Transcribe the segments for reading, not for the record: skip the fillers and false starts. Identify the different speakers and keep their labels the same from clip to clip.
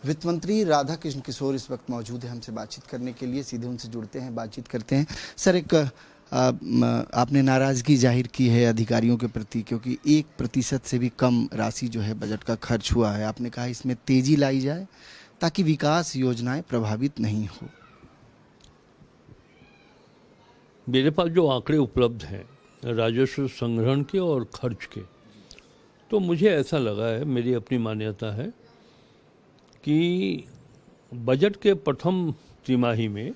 Speaker 1: वित्त मंत्री राधा कृष्ण किशोर इस वक्त मौजूद है हमसे बातचीत करने के लिए। सीधे उनसे जुड़ते हैं, बातचीत करते हैं। सर, एक आपने नाराज़गी जाहिर की है अधिकारियों के प्रति, क्योंकि 1% से भी कम राशि जो है बजट का खर्च हुआ है। आपने कहा इसमें तेज़ी लाई जाए ताकि विकास योजनाएं प्रभावित नहीं हो।
Speaker 2: मेरे पास जो आंकड़े उपलब्ध हैं राजस्व संग्रहण के और खर्च के, तो मुझे ऐसा लगा है, मेरी अपनी मान्यता है कि बजट के प्रथम तिमाही में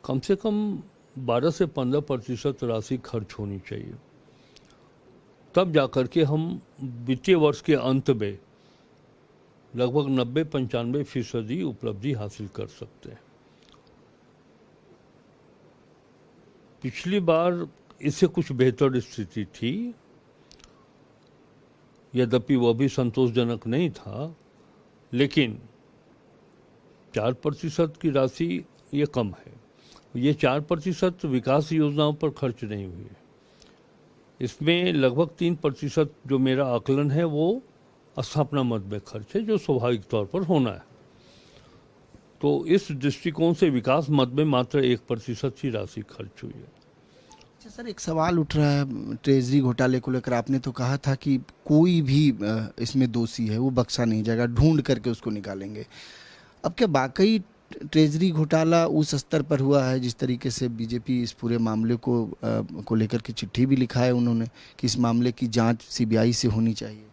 Speaker 2: कम से कम 12 से 15% राशि खर्च होनी चाहिए। तब जाकर के हम वित्तीय वर्ष के अंत में लगभग 90-95% उपलब्धि हासिल कर सकते हैं। पिछली बार इससे कुछ बेहतर स्थिति थी, यद्यपि वह भी संतोषजनक नहीं था, लेकिन 4% की राशि ये कम है। ये 4% विकास योजनाओं पर खर्च नहीं हुई है। इसमें लगभग 3% जो मेरा आकलन है वो स्थापना मद में खर्च है, जो स्वाभाविक तौर पर होना है। तो इस दृष्टिकोण से विकास मद में मात्र 1% ही राशि खर्च हुई है।
Speaker 1: अच्छा सर, एक सवाल उठ रहा है ट्रेजरी घोटाले को लेकर। आपने तो कहा था कि कोई भी इसमें दोषी है वो बख्शा नहीं जाएगा, ढूंढ करके उसको निकालेंगे। अब क्या वाकई ट्रेजरी घोटाला उस स्तर पर हुआ है जिस तरीके से बीजेपी इस पूरे मामले को लेकर के चिट्ठी भी लिखा है उन्होंने कि इस मामले की जांच सीबीआई से होनी चाहिए?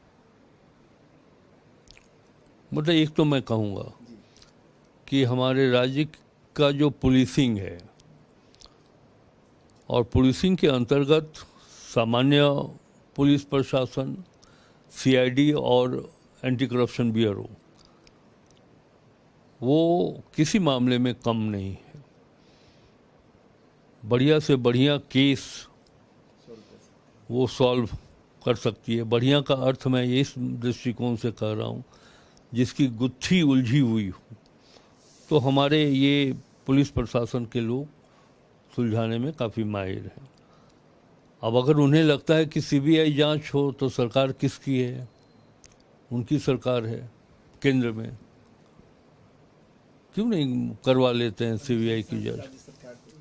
Speaker 2: मतलब एक तो मैं कहूँगा कि हमारे राज्य का जो पुलिसिंग है, और पुलिसिंग के अंतर्गत सामान्य पुलिस प्रशासन, सीआईडी और एंटी करप्शन ब्यूरो, वो किसी मामले में कम नहीं है। बढ़िया से बढ़िया केस वो सॉल्व कर सकती है। बढ़िया का अर्थ मैं इस दृष्टिकोण से कह रहा हूँ जिसकी गुत्थी उलझी हुई हो, तो हमारे ये पुलिस प्रशासन के लोग सुलझाने में काफ़ी माहिर हैं। अब अगर उन्हें लगता है कि सीबीआई जांच हो तो सरकार किसकी है? उनकी सरकार है केंद्र में, क्यों नहीं करवा लेते हैं सीबीआई की जांच?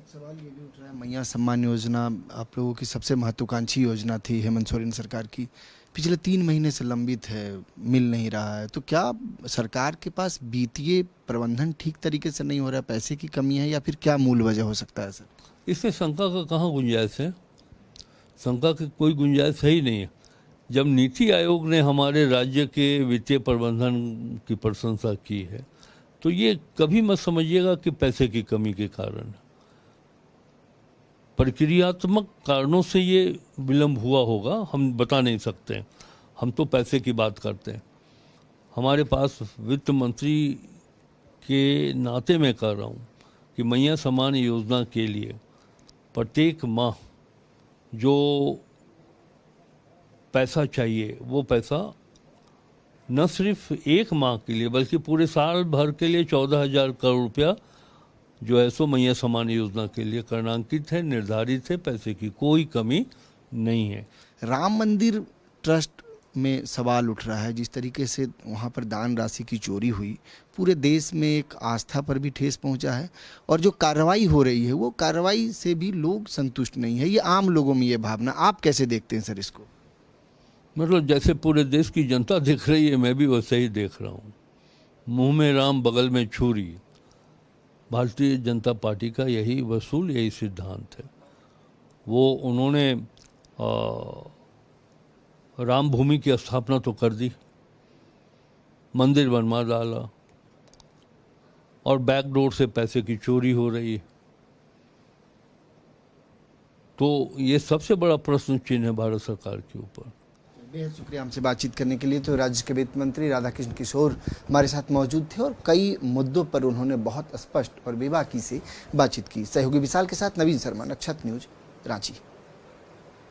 Speaker 1: सवाल ये भी उठ रहा है, मैया सम्मान योजना आप लोगों की सबसे महत्वाकांक्षी योजना थी हेमंत सोरेन सरकार की, पिछले 3 महीने से लंबित है, मिल नहीं रहा है। तो क्या सरकार के पास वित्तीय प्रबंधन ठीक तरीके से नहीं हो रहा है, पैसे की कमी है, या फिर क्या मूल वजह हो सकता है सर?
Speaker 2: इसमें शंका का कहाँ गुंजाइश है? शंका की कोई गुंजाइश है ही नहीं है। जब नीति आयोग ने हमारे राज्य के वित्तीय प्रबंधन की प्रशंसा की है, तो ये कभी मत समझिएगा कि पैसे की कमी के कारण है। प्रक्रियात्मक कारणों से ये विलंब हुआ होगा, हम बता नहीं सकते। हम तो पैसे की बात करते हैं। हमारे पास वित्त मंत्री के नाते मैं कह रहा हूँ कि मैया सम्मान योजना के लिए प्रत्येक माह जो पैसा चाहिए, वो पैसा न सिर्फ एक माह के लिए बल्कि पूरे साल भर के लिए 14,000 करोड़ रुपया जो है सो मैया सम्मान योजना के लिए करणांकित है, निर्धारित है। पैसे की कोई कमी नहीं है।
Speaker 1: राम मंदिर ट्रस्ट में सवाल उठ रहा है, जिस तरीके से वहाँ पर दान राशि की चोरी हुई, पूरे देश में एक आस्था पर भी ठेस पहुँचा है, और जो कार्रवाई हो रही है वो कार्रवाई से भी लोग संतुष्ट नहीं है। ये आम लोगों में ये भावना, आप कैसे देखते हैं सर इसको?
Speaker 2: मतलब जैसे पूरे देश की जनता देख रही है, मैं भी वैसे ही देख रहा हूँ। मुंह में राम बगल में छुरी, भारतीय जनता पार्टी का यही वसूल, यही सिद्धांत है। वो उन्होंने राम भूमि की स्थापना तो कर दी, मंदिर बनवा डाला, और बैकडोर से पैसे की चोरी हो रही है। तो ये सबसे बड़ा प्रश्न चिन्ह है भारत सरकार के ऊपर।
Speaker 1: बेहद शुक्रिया हमसे बातचीत करने के लिए। तो राज्य के वित्त मंत्री राधा कृष्ण किशोर हमारे साथ मौजूद थे, और कई मुद्दों पर उन्होंने बहुत स्पष्ट और बेबाकी से बातचीत की। सहयोगी विशाल के साथ नवीन शर्मा, नक्षत्र न्यूज, रांची।